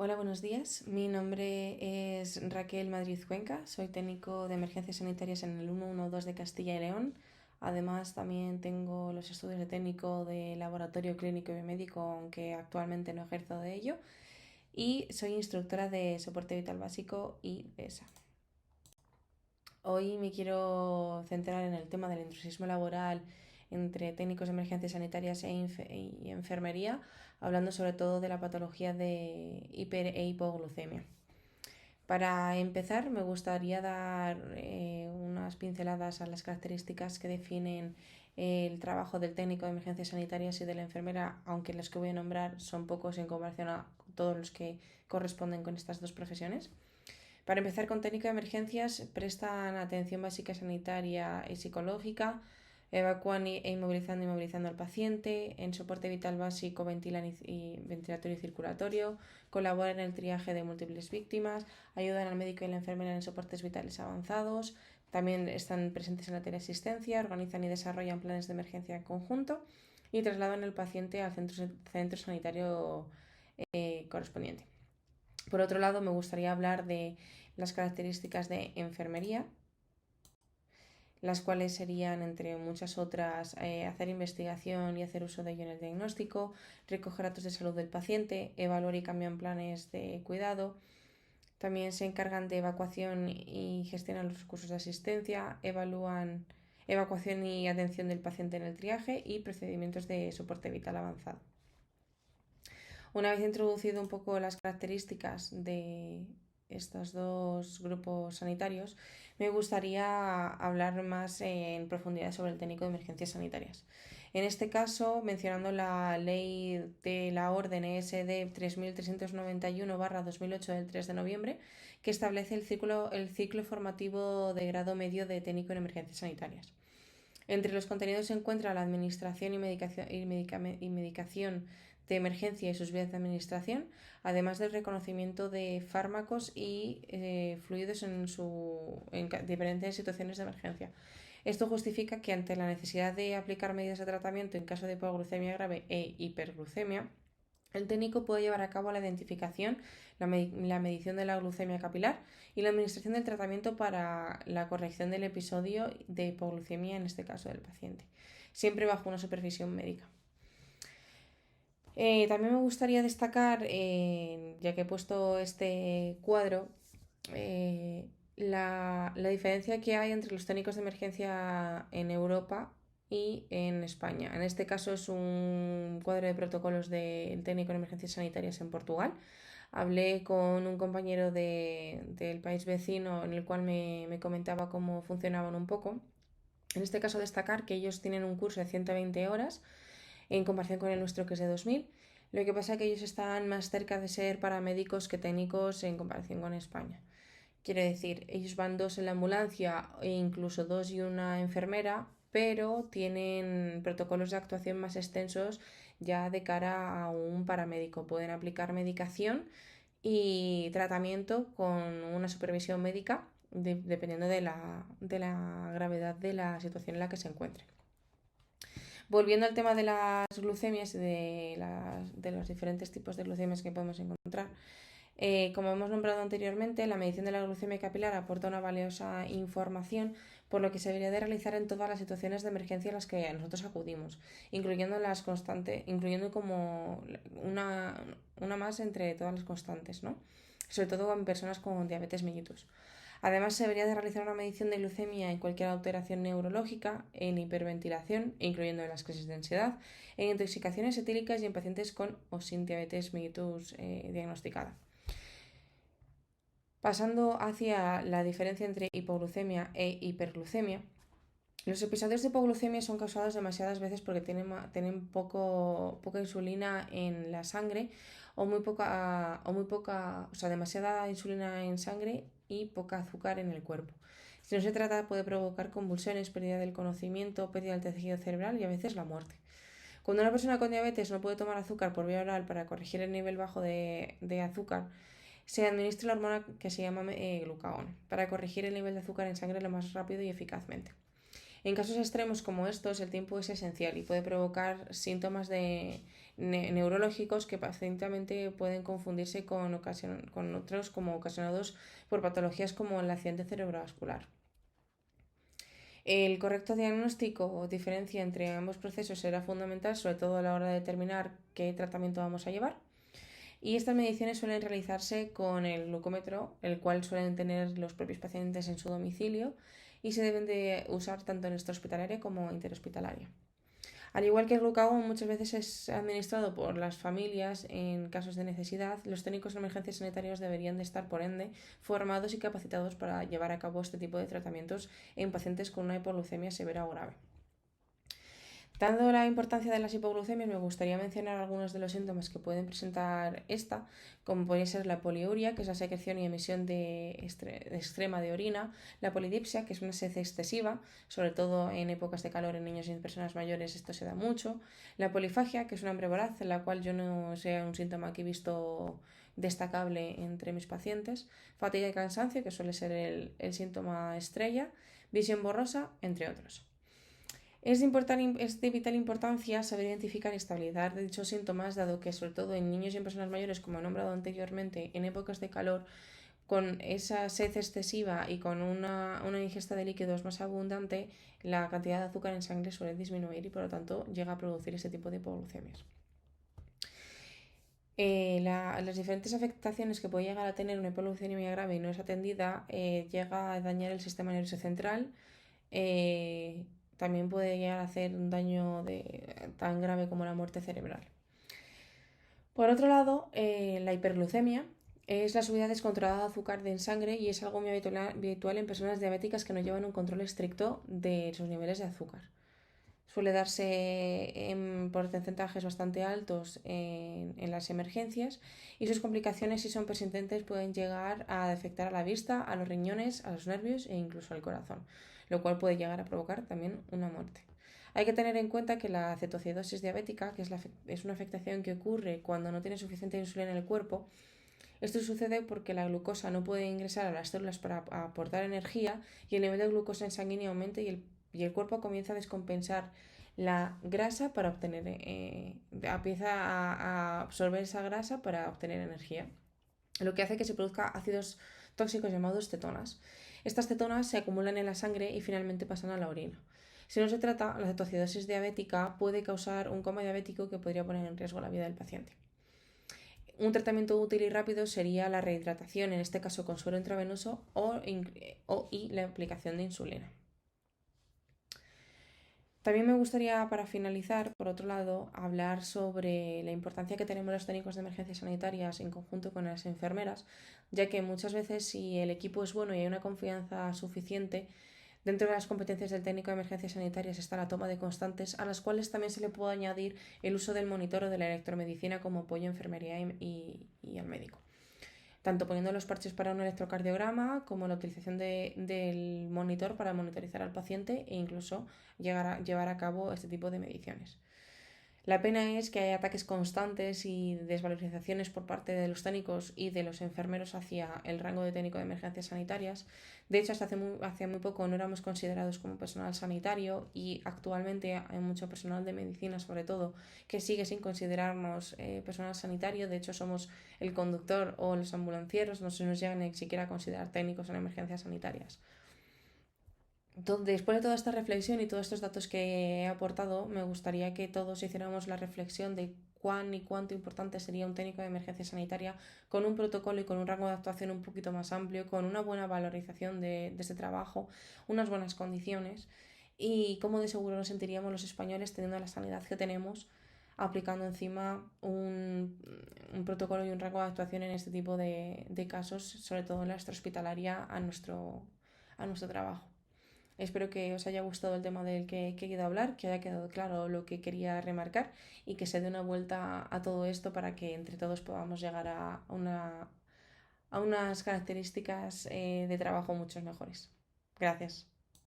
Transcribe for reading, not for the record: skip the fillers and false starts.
Hola, buenos días. Mi nombre es Raquel Madrid Cuenca. Soy técnico de emergencias sanitarias en el 112 de Castilla y León. Además, también tengo los estudios de técnico de laboratorio clínico y biomédico, aunque actualmente no ejerzo de ello. Y soy instructora de soporte vital básico y PESA. Hoy me quiero centrar en el tema del intrusismo laboral entre técnicos de emergencias sanitarias y enfermería, hablando sobre todo de la patología de hiper e hipoglucemia. Para empezar, me gustaría dar unas pinceladas a las características que definen el trabajo del técnico de emergencias sanitarias y de la enfermera, aunque los que voy a nombrar son pocos en comparación a todos los que corresponden con estas dos profesiones. Para empezar, con técnico de emergencias prestan atención básica sanitaria y psicológica, evacúan inmovilizando al paciente, en soporte vital básico ventilan ventilatorio y circulatorio, colaboran en el triaje de múltiples víctimas, ayudan al médico y la enfermera en soportes vitales avanzados, también están presentes en la teleasistencia, organizan y desarrollan planes de emergencia en conjunto y trasladan al paciente al centro sanitario correspondiente. Por otro lado, me gustaría hablar de las características de enfermería, las cuales serían, entre muchas otras, hacer investigación y hacer uso de ello en el diagnóstico, recoger datos de salud del paciente, evaluar y cambiar planes de cuidado. También se encargan de evacuación y gestionan los recursos de asistencia, evalúan evacuación y atención del paciente en el triaje y procedimientos de soporte vital avanzado. Una vez introducido un poco las características de estos dos grupos sanitarios, me gustaría hablar más en profundidad sobre el técnico de emergencias sanitarias. En este caso, mencionando la ley de la orden ESD 3391/2008 del 3 de noviembre, que establece el ciclo formativo de grado medio de técnico en emergencias sanitarias. Entre los contenidos se encuentra la administración y medicación de emergencia y sus vías de administración, además del reconocimiento de fármacos y fluidos en diferentes situaciones de emergencia. Esto justifica que ante la necesidad de aplicar medidas de tratamiento en caso de hipoglucemia grave e hiperglucemia, el técnico puede llevar a cabo la identificación, la medición de la glucemia capilar y la administración del tratamiento para la corrección del episodio de hipoglucemia, en este caso del paciente, siempre bajo una supervisión médica. También me gustaría destacar, ya que he puesto este cuadro, la diferencia que hay entre los técnicos de emergencia en Europa y en España. En este caso es un cuadro de protocolos del técnico en emergencias sanitarias en Portugal. Hablé con un compañero del país vecino en el cual me comentaba cómo funcionaban un poco. En este caso destacar que ellos tienen un curso de 120 horas en comparación con el nuestro, que es de 2000. Lo que pasa es que ellos están más cerca de ser paramédicos que técnicos en comparación con España. Quiere decir, ellos van dos en la ambulancia e incluso dos y una enfermera, pero tienen protocolos de actuación más extensos ya de cara a un paramédico. Pueden aplicar medicación y tratamiento con una supervisión médica dependiendo de la gravedad de la situación en la que se encuentre. Volviendo al tema de las glucemias y de los diferentes tipos de glucemias que podemos encontrar, como hemos nombrado anteriormente, la medición de la glucemia capilar aporta una valiosa información, por lo que se debería de realizar en todas las situaciones de emergencia a las que nosotros acudimos, incluyendo como una más entre todas las constantes, ¿no? Sobre todo en personas con diabetes mellitus. Además, se debería de realizar una medición de glucemia en cualquier alteración neurológica, en hiperventilación, incluyendo en las crisis de ansiedad, en intoxicaciones etílicas y en pacientes con o sin diabetes mellitus diagnosticada. Pasando hacia la diferencia entre hipoglucemia e hiperglucemia, los episodios de hipoglucemia son causados demasiadas veces porque tienen poca insulina en la sangre o sea, demasiada insulina en sangre y poca azúcar en el cuerpo. Si no se trata, puede provocar convulsiones, pérdida del conocimiento, pérdida del tejido cerebral y a veces la muerte. Cuando una persona con diabetes no puede tomar azúcar por vía oral para corregir el nivel bajo de azúcar, se administra la hormona que se llama glucagón para corregir el nivel de azúcar en sangre lo más rápido y eficazmente. En casos extremos como estos, el tiempo es esencial y puede provocar síntomas de neurológicos que pacientemente pueden confundirse con otros como ocasionados por patologías como el accidente cerebrovascular. El correcto diagnóstico o diferencia entre ambos procesos será fundamental, sobre todo a la hora de determinar qué tratamiento vamos a llevar. Y estas mediciones suelen realizarse con el glucómetro, el cual suelen tener los propios pacientes en su domicilio y se deben de usar tanto en extrahospitalaria como interhospitalaria. Al igual que el glucagón muchas veces es administrado por las familias en casos de necesidad, los técnicos de emergencias sanitarias deberían de estar, por ende, formados y capacitados para llevar a cabo este tipo de tratamientos en pacientes con una hipoglucemia severa o grave. Dando la importancia de las hipoglucemias, me gustaría mencionar algunos de los síntomas que pueden presentar esta, como puede ser la poliuria, que es la secreción y emisión extrema de orina, la polidipsia, que es una sed excesiva, sobre todo en épocas de calor en niños y en personas mayores esto se da mucho, la polifagia, que es un hambre voraz, en la cual yo no sea un síntoma que he visto destacable entre mis pacientes, fatiga y cansancio, que suele ser el síntoma estrella, visión borrosa, entre otros. Es de vital importancia saber identificar y estabilizar dichos síntomas, dado que, sobre todo en niños y en personas mayores, como he nombrado anteriormente, en épocas de calor, con esa sed excesiva y con una ingesta de líquidos más abundante, la cantidad de azúcar en sangre suele disminuir y, por lo tanto, llega a producir este tipo de hipoglucemias. Las diferentes afectaciones que puede llegar a tener una hipoglucemia grave y no es atendida llega a dañar el sistema nervioso central. También puede llegar a hacer un daño tan grave como la muerte cerebral. Por otro lado, la hiperglucemia es la subida descontrolada de azúcar en sangre y es algo muy habitual en personas diabéticas que no llevan un control estricto de sus niveles de azúcar. Suele darse en porcentajes bastante altos en las emergencias y sus complicaciones, si son persistentes, pueden llegar a afectar a la vista, a los riñones, a los nervios e incluso al corazón, lo cual puede llegar a provocar también una muerte. Hay que tener en cuenta que la cetoacidosis diabética, que es una afectación que ocurre cuando no tiene suficiente insulina en el cuerpo, esto sucede porque la glucosa no puede ingresar a las células para aportar energía y el nivel de glucosa en sangre aumenta y el cuerpo comienza a descompensar la grasa para obtener, empieza a absorber esa grasa para obtener energía, lo que hace que se produzcan ácidos tóxicos llamados cetonas. Estas cetonas se acumulan en la sangre y finalmente pasan a la orina. Si no se trata, la cetoacidosis diabética puede causar un coma diabético que podría poner en riesgo la vida del paciente. Un tratamiento útil y rápido sería la rehidratación, en este caso con suero intravenoso y la aplicación de insulina. También me gustaría, para finalizar, por otro lado, hablar sobre la importancia que tenemos los técnicos de emergencias sanitarias en conjunto con las enfermeras, ya que muchas veces si el equipo es bueno y hay una confianza suficiente, dentro de las competencias del técnico de emergencias sanitarias está la toma de constantes, a las cuales también se le puede añadir el uso del monitor o de la electromedicina como apoyo a enfermería y al médico. Tanto poniendo los parches para un electrocardiograma como la utilización del monitor para monitorizar al paciente e incluso llevar a cabo este tipo de mediciones. La pena es que hay ataques constantes y desvalorizaciones por parte de los técnicos y de los enfermeros hacia el rango de técnico de emergencias sanitarias. De hecho, hasta hace muy poco no éramos considerados como personal sanitario y actualmente hay mucho personal de medicina, sobre todo, que sigue sin considerarnos personal sanitario. De hecho, somos el conductor o los ambulancieros, no se nos llegan ni siquiera a considerar técnicos en emergencias sanitarias. Después de toda esta reflexión y todos estos datos que he aportado, me gustaría que todos hiciéramos la reflexión de cuán y cuánto importante sería un técnico de emergencia sanitaria con un protocolo y con un rango de actuación un poquito más amplio, con una buena valorización de este trabajo, unas buenas condiciones y cómo de seguro nos sentiríamos los españoles teniendo la sanidad que tenemos, aplicando encima un protocolo y un rango de actuación en este tipo de casos, sobre todo en la extrahospitalaria, a nuestro trabajo. Espero que os haya gustado el tema del que he querido hablar, que haya quedado claro lo que quería remarcar y que se dé una vuelta a todo esto para que entre todos podamos llegar a unas características de trabajo mucho mejores. Gracias.